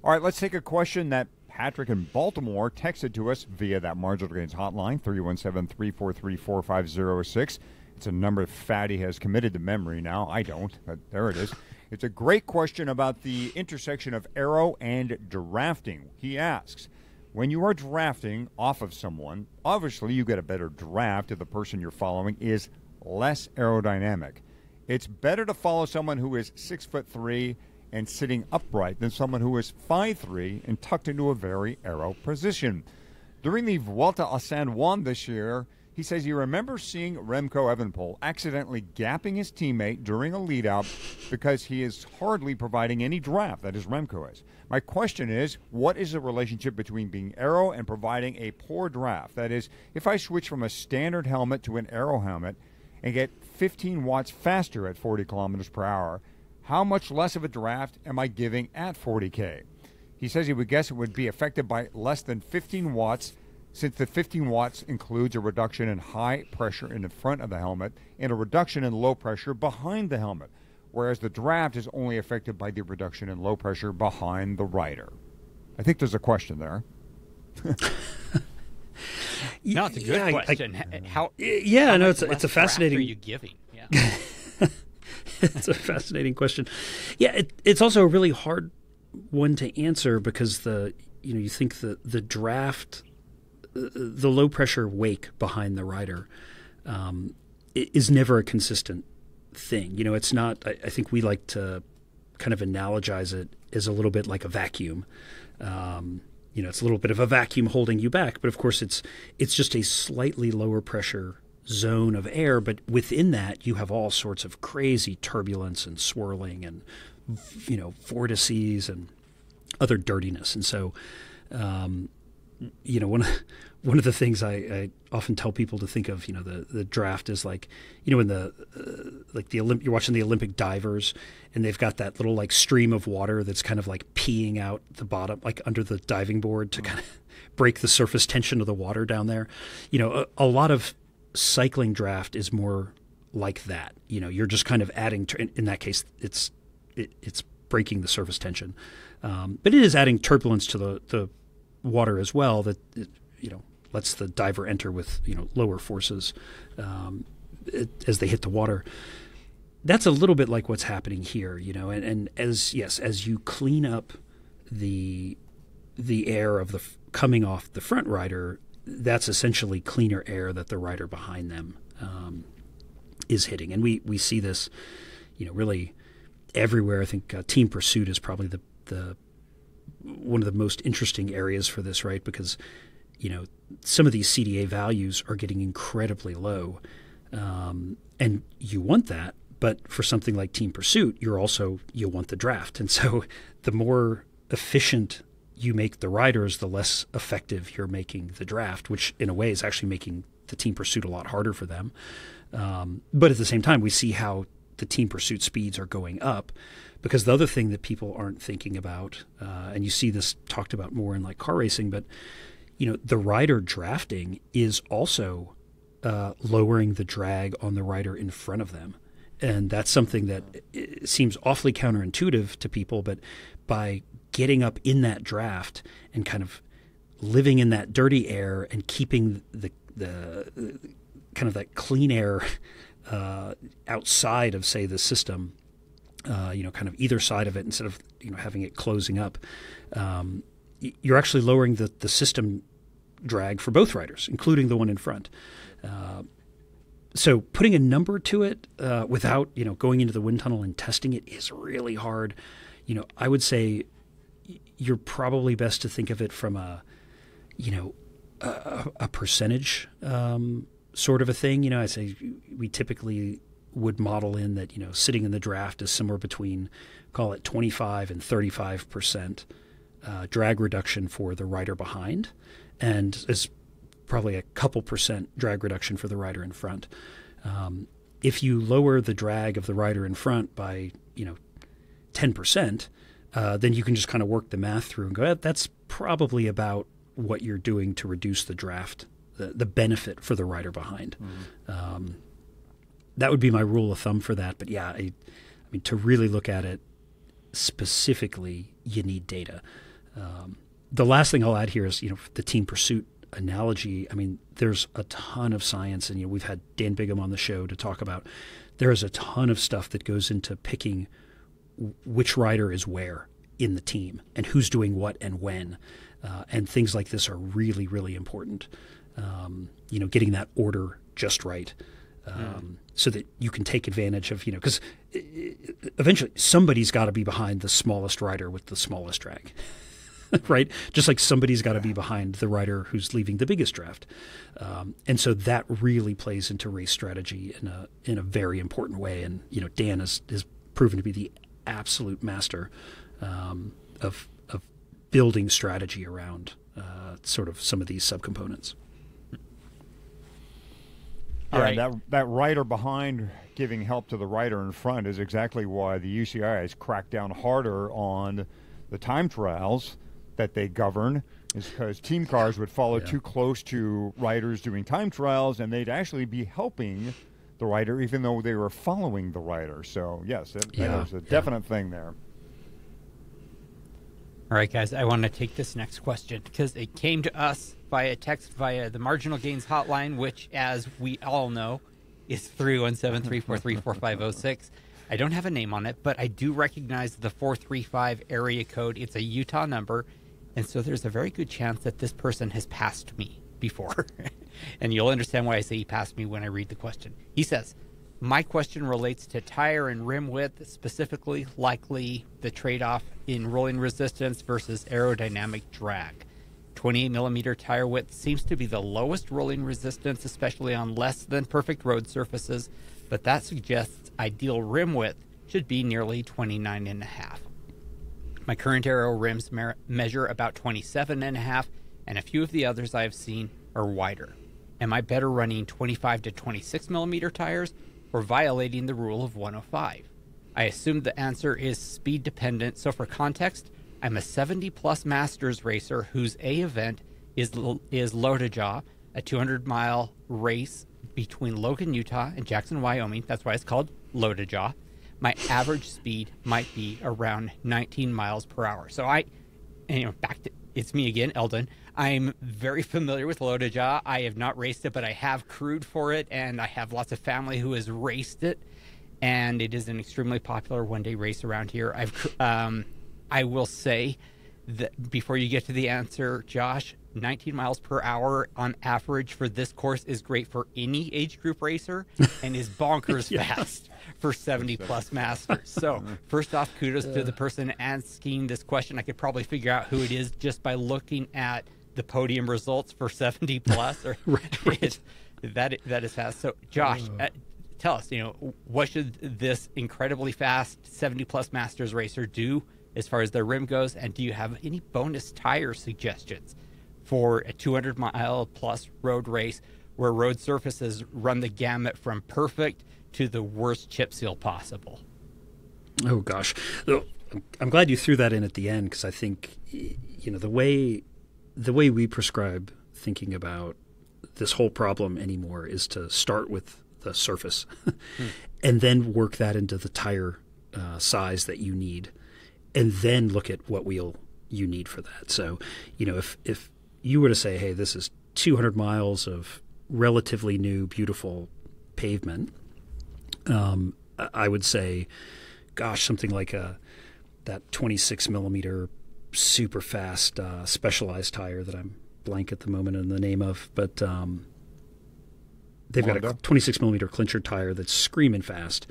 All right, let's take a question that Patrick in Baltimore texted to us via that Marginal Gains hotline, 317-343-4506. It's a number Fatty has committed to memory now. I don't, but there it is. It's a great question about the intersection of aero and drafting. He asks, when you are drafting off of someone, obviously you get a better draft if the person you're following is less aerodynamic. It's better to follow someone who is 6'3" and sitting upright than someone who is 5'3" and tucked into a very aero position. During the Vuelta a San Juan this year, he says he remembers seeing Remco Evenepoel accidentally gapping his teammate during a lead-out because he is hardly providing any draft, that is, Remco is. My question is, what is the relationship between being aero and providing a poor draft? That is, if I switch from a standard helmet to an aero helmet and get 15 watts faster at 40 kilometers per hour, how much less of a draft am I giving at 40K? He says he would guess it would be affected by less than 15 watts, since the 15 watts includes a reduction in high pressure in the front of the helmet and a reduction in low pressure behind the helmet. whereas the draft is only affected by the reduction in low pressure behind the rider. I think there's a question there. No, it's a good question. It's a fascinating. Are you giving? Yeah. It's a fascinating question. Yeah, it's also a really hard one to answer because you think the draft, the low pressure wake behind the rider, is never a consistent thing. It's not. I think we like to kind of analogize it as a little bit like a vacuum. It's a little bit of a vacuum holding you back, but of course it's just a slightly lower pressure zone of air, but within that you have all sorts of crazy turbulence and swirling and vortices and other dirtiness. And so one of the things I often tell people to think of, the draft is like, in you're watching the Olympic divers and they've got that little like stream of water that's kind of like peeing out the bottom, like under the diving board to kind of break the surface tension of the water down there. A lot of cycling draft is more like that. You're just kind of adding, in that case, it's breaking the surface tension. But it is adding turbulence to the water as well that, lets the diver enter with, lower forces as they hit the water. That's a little bit like what's happening here, and as you clean up the air of coming off the front rider, that's essentially cleaner air that the rider behind them is hitting. And we see this, really everywhere. I think team pursuit is probably the one of the most interesting areas for this, right? Because, some of these CDA values are getting incredibly low. And you want that, but for something like team pursuit, you want the draft. And so the more efficient you make the riders, the less effective you're making the draft, which in a way is actually making the team pursuit a lot harder for them. But at the same time, we see how the team pursuit speeds are going up, because the other thing that people aren't thinking about, and you see this talked about more in like car racing, but the rider drafting is also lowering the drag on the rider in front of them. And that's something that seems awfully counterintuitive to people, but by getting up in that draft and kind of living in that dirty air and keeping the kind of that clean air outside of, say, the system, kind of either side of it, instead of having it closing up, you're actually lowering the system drag for both riders, including the one in front. So putting a number to it without going into the wind tunnel and testing it is really hard. I would say you're probably best to think of it from a percentage sort of a thing. I say we typically would model in that sitting in the draft is somewhere between, call it 25 and 35% drag reduction for the rider behind, and is probably a couple percent drag reduction for the rider in front. If you lower the drag of the rider in front by 10%, then you can just kind of work the math through and go, that's probably about what you're doing to reduce the draft, the benefit for the rider behind. Mm-hmm. That would be my rule of thumb for that. But yeah, I mean, to really look at it specifically, you need data. The last thing I'll add here is, the team pursuit analogy. I mean, there's a ton of science, and we've had Dan Bigham on the show to talk about. There is a ton of stuff that goes into picking which rider is where in the team and who's doing what and when, and things like this are really, really important. Getting that order just right, so that you can take advantage of, because eventually somebody's got to be behind the smallest rider with the smallest drag. Right? Just like somebody's got to be behind the rider who's leaving the biggest draft. And so that really plays into race strategy in a very important way. And, Dan is proven to be the absolute master of building strategy around sort of some of these subcomponents. Yeah, right. That rider behind giving help to the rider in front is exactly why the UCI has cracked down harder on the time trials that they govern, is because team cars would follow too close to riders doing time trials, and they'd actually be helping the rider, even though they were following the rider. So yes, there's a definite thing there. All right, guys, I want to take this next question because it came to us via text via the Marginal Gains hotline, which, as we all know, is 317-343-4506. I don't have a name on it, but I do recognize the 435 area code. It's a Utah number, and so there's a very good chance that this person has passed me before. And you'll understand why I say he passed me when I read the question. He says, my question relates to tire and rim width, specifically likely the trade-off in rolling resistance versus aerodynamic drag. 28 millimeter tire width seems to be the lowest rolling resistance, especially on less than perfect road surfaces, but that suggests ideal rim width should be nearly 29.5. My current aero rims measure about 27.5, and a few of the others I've seen are wider. Am I better running 25 to 26 millimeter tires or violating the rule of 105? I assume the answer is speed dependent, so for context, I'm a 70-plus Masters racer whose A event is Lotajaw, a 200-mile race between Logan, Utah and Jackson, Wyoming. That's why it's called Lotajaw. My average speed might be around 19 miles per hour. So it's me again, Eldon. I'm very familiar with Lotajaw. I have not raced it, but I have crewed for it, and I have lots of family who has raced it, and it is an extremely popular one-day race around here. I will say that before you get to the answer, Josh, 19 miles per hour on average for this course is great for any age group racer and is bonkers fast for 70-plus Masters. So first off, kudos to the person asking this question. I could probably figure out who it is just by looking at the podium results for 70-plus. Right. That is fast. So, Josh, tell us, what should this incredibly fast 70-plus Masters racer do as far as their rim goes, and do you have any bonus tire suggestions for a 200-mile-plus road race where road surfaces run the gamut from perfect to the worst chip seal possible? Oh, gosh. I'm glad you threw that in at the end, because I think, the way we prescribe thinking about this whole problem anymore is to start with the surface and then work that into the tire size that you need, and then look at what wheel you need for that. So, if you were to say, hey, this is 200 miles of relatively new, beautiful pavement, I would say, gosh, something like that 26 millimeter super fast specialized tire that I'm blank at the moment in the name of, but they've got a 26 millimeter clincher tire that's screaming fast.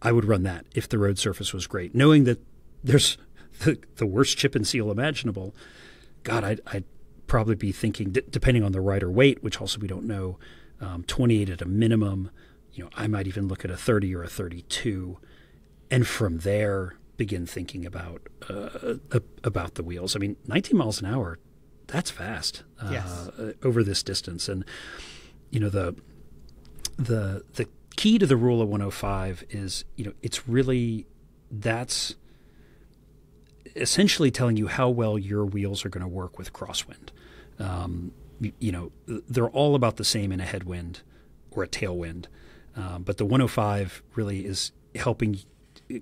I would run that if the road surface was great, knowing that there's the worst chip and seal imaginable. God, I'd probably be thinking, depending on the rider weight, which also we don't know, 28 at a minimum. I might even look at a 30 or a 32, and from there begin thinking about the wheels. I mean, 19 miles an hour, that's fast. Yes. Over this distance. And the key to the rule of 105 is, it's really, that's essentially telling you how well your wheels are going to work with crosswind. They're all about the same in a headwind or a tailwind. But the 105 really is helping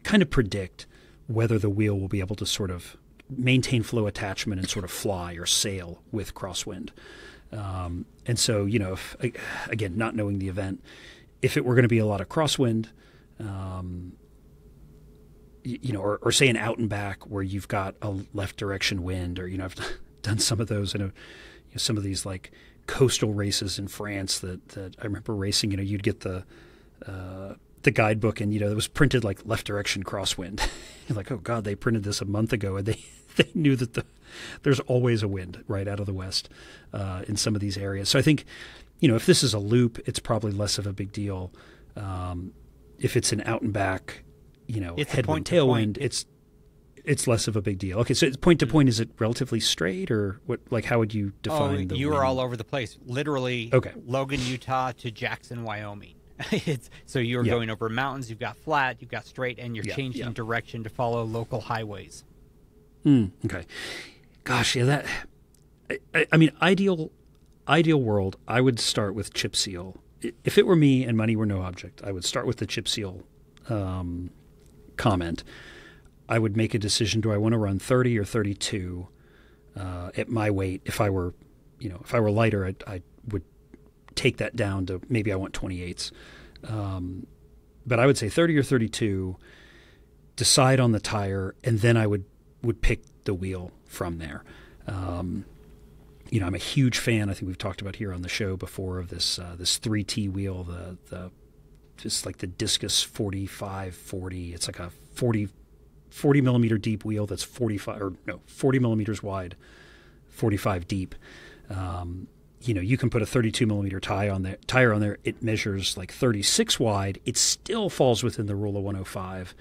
kind of predict whether the wheel will be able to sort of maintain flow attachment and sort of fly or sail with crosswind. And so, if, again, not knowing the event, if it were going to be a lot of crosswind, or say an out and back where you've got a left direction wind, or, I've done some of those, some of these like coastal races in France that I remember racing, you'd get the guidebook and, it was printed like left direction crosswind. You're like, oh God, they printed this a month ago, and they knew that there's always a wind right out of the west in some of these areas. So I think, if this is a loop, it's probably less of a big deal. If it's an out and back, it's headwind, tailwind, it's less of a big deal. Okay, so it's point to point. Is it relatively straight, or what? Like, how would you define the you wind? are all over the place. Literally, okay. Logan, Utah to Jackson, Wyoming. So you're going over mountains. You've got flat, you've got straight, and you're changing direction to follow local highways. Okay. Gosh, I mean, ideal world, I would start with chip seal if it were me and money were no object, I would start with the chip seal comment. I would make a decision: do I want to run 30 or 32 at my weight? If I were lighter, I would take that down to maybe I want 28s. But I would say 30 or 32. Decide on the tire, and then I would pick the wheel from there. I'm a huge fan. I think we've talked about here on the show before of this 3T wheel, the just like the Discus 4540. It's like a 40 millimeter deep wheel that's 40 millimeters wide, 45 deep. You can put a 32 millimeter tire on there. It measures like 36 wide. It still falls within the rule of 105.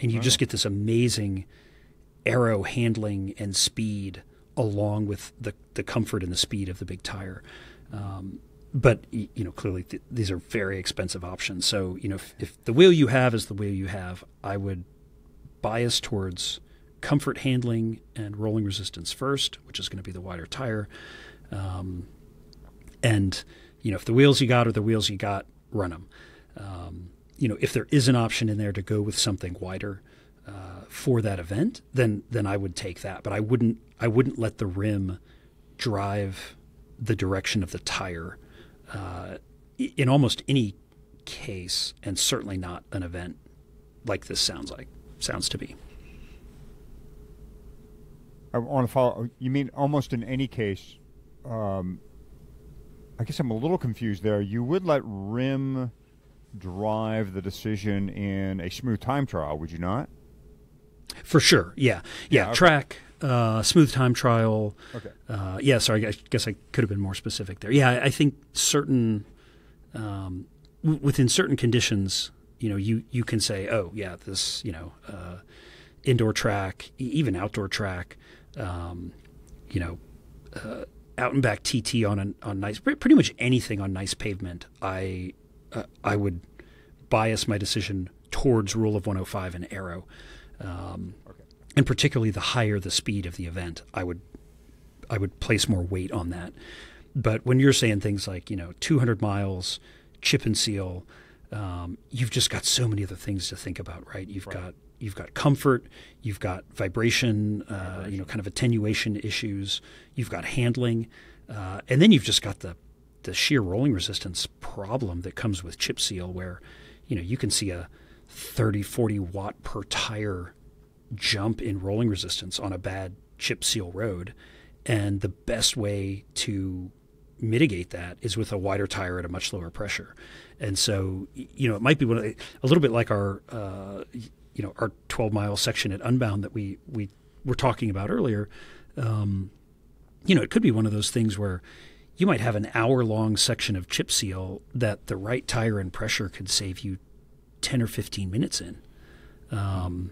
And you just get this amazing aero handling and speed along with the comfort and the speed of the big tire. But clearly these are very expensive options. So, if the wheel you have is the wheel you have, I would bias towards comfort handling and rolling resistance first, which is going to be the wider tire. And if the wheels you got are the wheels you got, run them. If there is an option in there to go with something wider for that event, then I would take that. But I wouldn't let the rim drive the direction of the tire in almost any case, and certainly not an event like this sounds to be. I want to follow. You mean almost in any case? I guess I'm a little confused there. You would let rim drive the decision in a smooth time trial, would you not? For sure, yeah. Okay. Track, smooth time trial. Okay. Sorry, I guess I could have been more specific there. Yeah, I think certain within certain conditions, you can say, oh yeah, this indoor track, even outdoor track, out and back TT on nice, pretty much anything on nice pavement. I would bias my decision towards rule of 105 and aero. And particularly the higher the speed of the event, I would place more weight on that. But when you're saying things like 200 miles, chip and seal, you've just got so many other things to think about, right? You've got comfort, you've got vibration, kind of attenuation issues, you've got handling, and then you've just got the sheer rolling resistance problem that comes with chip seal, where you can see a 30-40 watt per tire jump in rolling resistance on a bad chip seal road, and the best way to mitigate that is with a wider tire at a much lower pressure. And so it might be a little bit like our our 12-mile section at Unbound that we were talking about earlier. It could be one of those things where you might have an hour-long section of chip seal that the right tire and pressure could save you 10 or 15 minutes in. And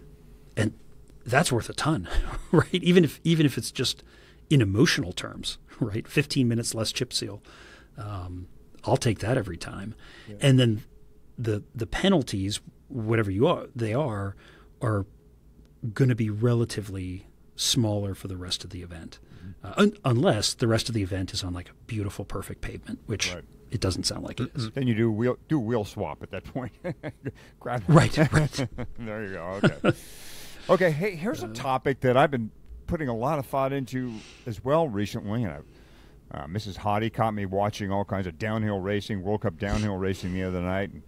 that's worth a ton, right? Even if it's just in emotional terms, right? 15 minutes less chip seal. I'll take that every time. Yeah. And then the penalties, whatever they are going to be relatively smaller for the rest of the event. Unless the rest of the event is on like a beautiful, perfect pavement, which it doesn't sound like it is. Then you do wheel swap at that point. Right. There you go. Okay. Okay. Hey, here's a topic that I've been putting a lot of thought into as well recently. And Mrs. Hottie caught me watching all kinds of downhill racing, World Cup downhill racing the other night. And,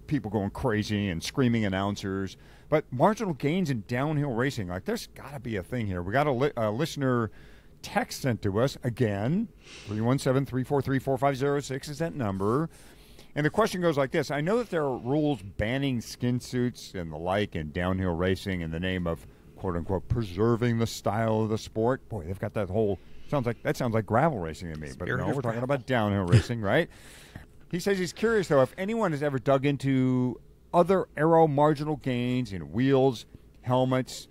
people going crazy and screaming announcers. But marginal gains in downhill racing, like there's got to be a thing here. We got a listener text sent to us, again, 317-343-4506 is that number. And the question goes like this. I know that there are rules banning skin suits and the like in downhill racing in the name of, quote-unquote, preserving the style of the sport. Boy, they've got that whole – sounds like gravel racing to me. But no, we're talking about downhill racing, right? He says he's curious, though, if anyone has ever dug into other aero marginal gains in wheels, helmets,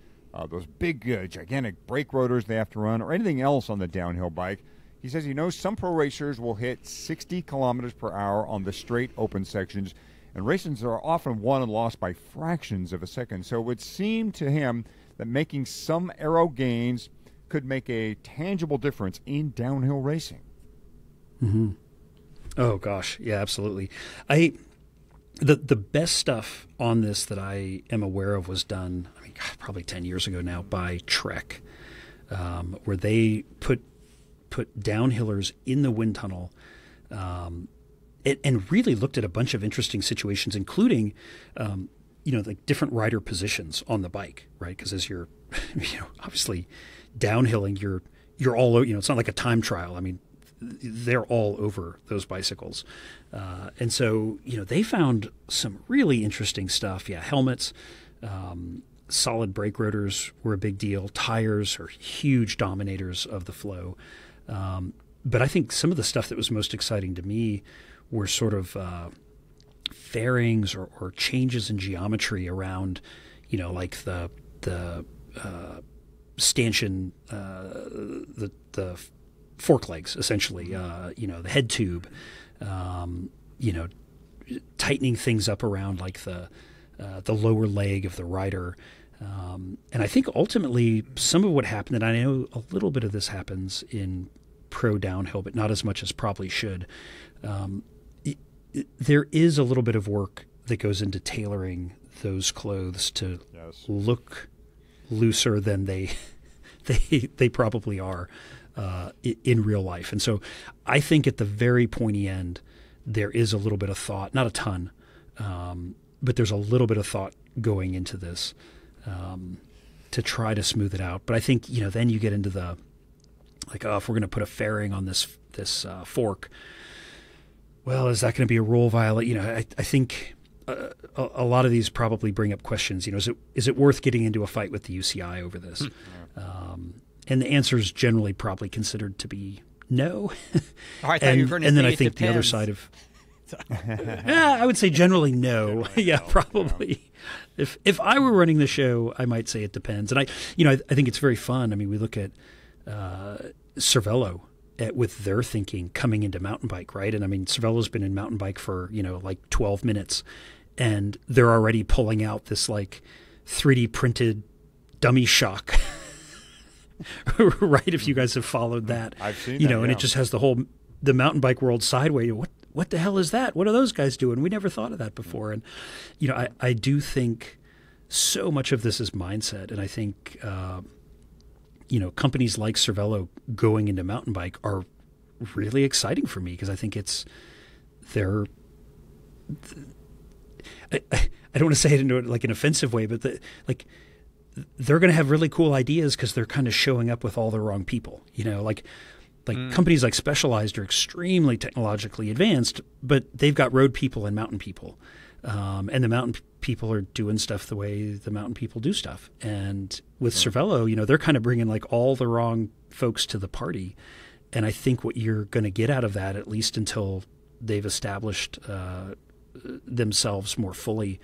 those big, gigantic brake rotors they have to run, or anything else on the downhill bike. He says he knows some pro racers will hit 60 kilometers per hour on the straight open sections, and races are often won and lost by fractions of a second. So it would seem to him that making some aero gains could make a tangible difference in downhill racing. Mm-hmm. Oh gosh, yeah, absolutely. The best stuff on this that I am aware of was done, I mean, God, probably 10 years ago now, by Trek, where they put downhillers in the wind tunnel, and really looked at a bunch of interesting situations, including, like different rider positions on the bike, right? Because as you're, obviously downhilling, you're all, it's not like a time trial. I mean, they're all over those bicycles. And so, they found some really interesting stuff. Yeah, helmets, solid brake rotors were a big deal. Tires are huge dominators of the flow. But I think some of the stuff that was most exciting to me were sort of fairings or changes in geometry around, like the stanchion, the fork legs, essentially, the head tube, tightening things up around like the lower leg of the rider. And I think ultimately some of what happened, and I know a little bit of this happens in pro downhill, but not as much as probably should. There is a little bit of work that goes into tailoring those clothes to look looser than they probably are in real life. And so I think at the very pointy end, there is a little bit of thought, not a ton, but there's a little bit of thought going into this to try to smooth it out. But I think, then you get into the, like, if we're going to put a fairing on this fork, well, is that going to be a rule violation? I think a lot of these probably bring up questions. Is it worth getting into a fight with the UCI over this? And the answer is generally probably considered to be no. I thought you were going to say and then I it think depends. the other side of I would say generally no. Yeah, probably. If I were running the show, I might say it depends. And I think it's very fun. I mean, we look at Cervelo with their thinking coming into mountain bike, right? And I mean, Cervelo's been in mountain bike for, like 12 minutes, and they're already pulling out this like 3D printed dummy shock. Right? If you guys have followed that, I've seen that, and it just has the mountain bike world sideways. What the hell is that? What are those guys doing? We never thought of that before. And, I do think so much of this is mindset. And I think, companies like Cervelo going into mountain bike are really exciting for me because I think I don't want to say it into like an offensive way, but they're going to have really cool ideas because they're kind of showing up with all the wrong people, companies like Specialized are extremely technologically advanced, but they've got road people and mountain people. And the mountain people are doing stuff the way the mountain people do stuff. And with Cervelo, they're kind of bringing like all the wrong folks to the party. And I think what you're going to get out of that, at least until they've established themselves more fully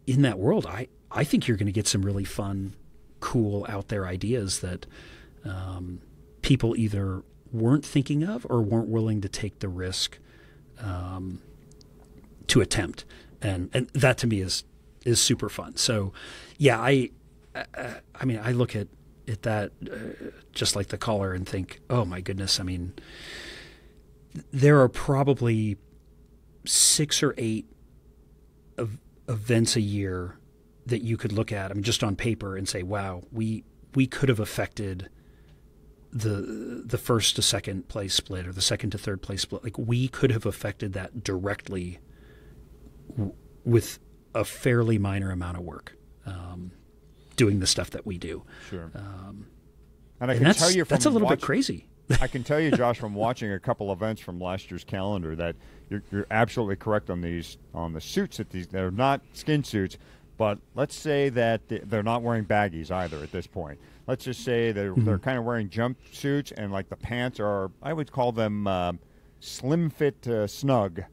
in that world, I think you're going to get some really fun, cool out there ideas that people either weren't thinking of or weren't willing to take the risk to attempt. And that to me is super fun. So, yeah, I mean, I look at that just like the caller and think, oh my goodness. I mean, there are probably 6 or 8 events a year that you could look at, I mean, just on paper and say, wow, we could have affected the first to second place split or the second to third place split. Like we could have affected that directly with a fairly minor amount of work, doing the stuff that we do. Sure. And I can tell you from that's a little bit crazy. I can tell you, Josh, from watching a couple events from last year's calendar, that you're absolutely correct on the suits. They're not skin suits, but let's say that they're not wearing baggies either at this point. Let's just say they're kind of wearing jumpsuits, and like the pants are, I would call them slim fit snug,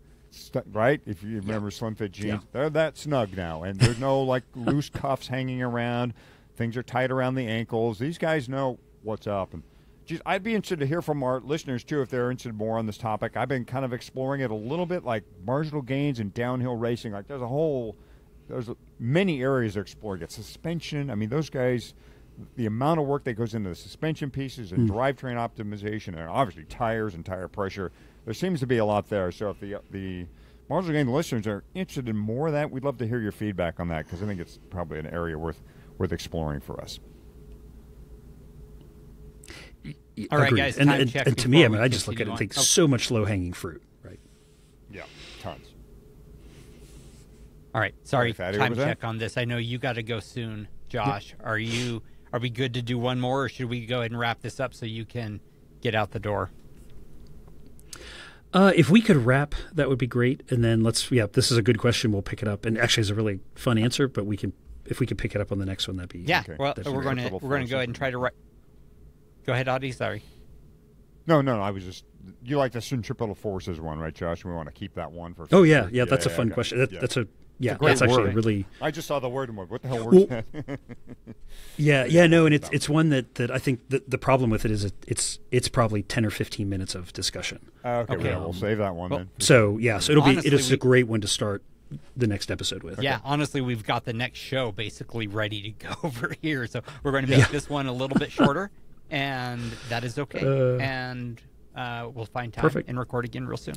right? If you remember slim fit jeans, they're that snug now, and there's no like loose cuffs hanging around. Things are tight around the ankles. These guys know what's up. And geez, I'd be interested to hear from our listeners too if they're interested more on this topic. I've been kind of exploring it a little bit, like marginal gains in downhill racing. Like there's many areas they're exploring. It suspension. I mean, those guys, the amount of work that goes into the suspension pieces and drivetrain optimization, and obviously tires and tire pressure. there seems to be a lot there. So if the Marginal Gains listeners are interested in more of that, we'd love to hear your feedback on that, because I think it's probably an area worth exploring for us. All right, guys. And to me, I mean, I just look at it and think so much low-hanging fruit, right? Yeah, tons. All right. Sorry, Fatty, time check on this. I know you got to go soon, Josh. Yeah. Are we good to do one more, or should we go ahead and wrap this up so you can get out the door? If we could wrap, that would be great. And then this is a good question. We'll pick it up. And actually, it's a really fun answer, but if we could pick it up on the next one, that'd be okay. Well, we're going to go ahead and try to write. Go ahead, Audie. Sorry. No. I was just, you like the centripetal forces one, right, Josh? We want to keep that one for. Oh yeah. That's a fun question. That's actually a really. I just saw the word and went, what the hell word is that? No, and it's one that I think the problem with it is it's probably 10 or 15 minutes of discussion. Okay. We'll save that one then. So it is a great one to start the next episode with. Yeah, honestly, we've got the next show basically ready to go over here, so we're going to make this one a little bit shorter, and that is okay. And we'll find time and record again real soon.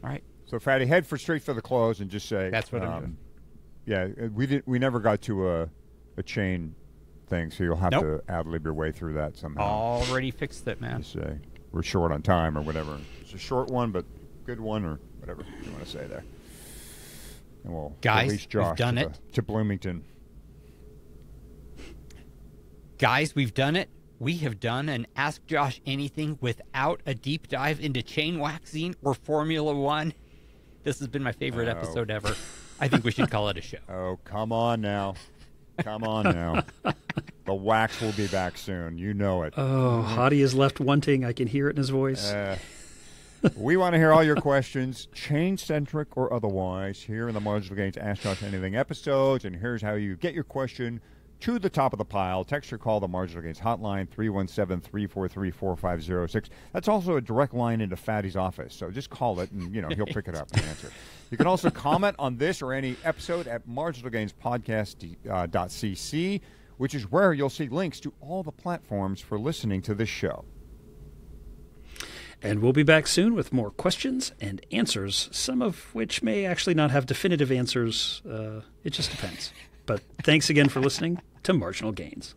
All right. So, Fatty, head straight for the close and just say that's what I'm doing. Yeah, we never got to a chain thing, so you'll have to ad-lib your way through that somehow. Already fixed it, man. Just say we're short on time or whatever. It's a short one, but good one, or whatever you want to say there. And we'll release Josh we've done it to Bloomington. Guys, we've done it. We have done an Ask Josh Anything without a deep dive into chain waxing or Formula One. This has been my favorite episode ever. I think we should call it a show. Oh, come on now. Come on now. The wax will be back soon. You know it. Oh, Hottie is left wanting. I can hear it in his voice. We want to hear all your questions, chain-centric or otherwise, here in the Marginal Gains Ask Josh Anything episodes. And here's how you get your question to the top of the pile. Text or call the Marginal Gains hotline, 317-343-4506. That's also a direct line into Fatty's office. So just call it, and he'll pick it up and answer. You can also comment on this or any episode at marginalgainspodcast.cc, which is where you'll see links to all the platforms for listening to this show. And we'll be back soon with more questions and answers, some of which may actually not have definitive answers. It just depends. But thanks again for listening to Marginal Gains.